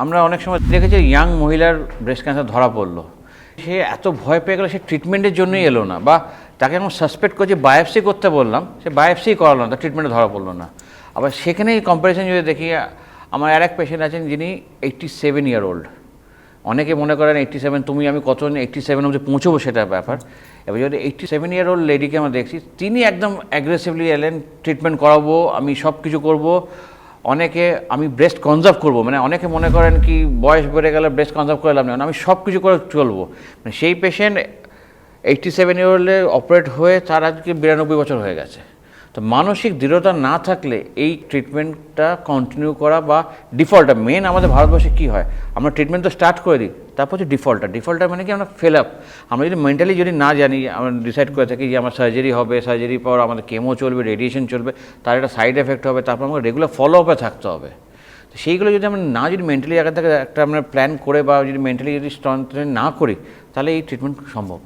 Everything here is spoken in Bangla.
আমরা অনেক সময় দেখেছি ইয়াং মহিলার ব্রেস্ট ক্যান্সার ধরা পড়লো, সে এত ভয় পেয়ে গেলো, সে ট্রিটমেন্টের জন্যই এলো না, বা তাকে এমন সাসপেক্ট করছে বায়োপসি করতে বললাম, সে বায়োপসি করালো না, তার ট্রিটমেন্টে ধরা পড়লো না। আবার সেখানেই কম্পারিজন যদি দেখি, আমার আর এক পেশেন্ট আছেন যিনি 87 ইয়ার ওল্ড। অনেকে মনে করেন 87, আমি কত 87 অবধি পৌঁছবো সেটা ব্যাপার। এবার যদি 87 ইয়ার ওল্ড লেডিকে আমরা দেখছি, তিনি একদম অ্যাগ্রেসিভলি এলেন, ট্রিটমেন্ট করাবো, আমি সব কিছু করবো, অনেকে আমি ব্রেস্ট কনজার্ভ করবো, মানে অনেকে মনে করেন কি বয়স বেড়ে গেলে ব্রেস্ট কনজার্ভ করে লাভ নেই, আমি সব কিছু করে চলবো। মানে সেই পেশেন্ট 87 ইয়ার ওল্ডে অপারেট হয়ে তার আজকে 92 বছর হয়ে গেছে। তো মানসিক দৃঢ়তা না থাকলে এই ট্রিটমেন্টটা কন্টিনিউ করা বা ডিফল্টটা মেন আমাদের ভারতবর্ষে কী হয়, আমরা ট্রিটমেন্ট তো স্টার্ট করে দিই, তারপর হচ্ছে ডিফল্টটা মানে কি আমরা ফেল আপ। আমরা যদি মেন্টালি যদি না জানি, আমরা ডিসাইড করে থাকি যে আমার সার্জারি হবে, সার্জারির পর আমাদের কেমো চলবে, রেডিয়েশন চলবে, তার একটা সাইড এফেক্ট হবে, তারপর আমাকে রেগুলার ফলো আপে থাকতে হবে। তো সেইগুলো যদি আমরা না যদি মেন্টালি আগে থেকে একটা আমরা প্ল্যান করে বা যদি মেন্টালি যদি স্ট্রং না করি, তাহলে এই ট্রিটমেন্ট সম্ভব না।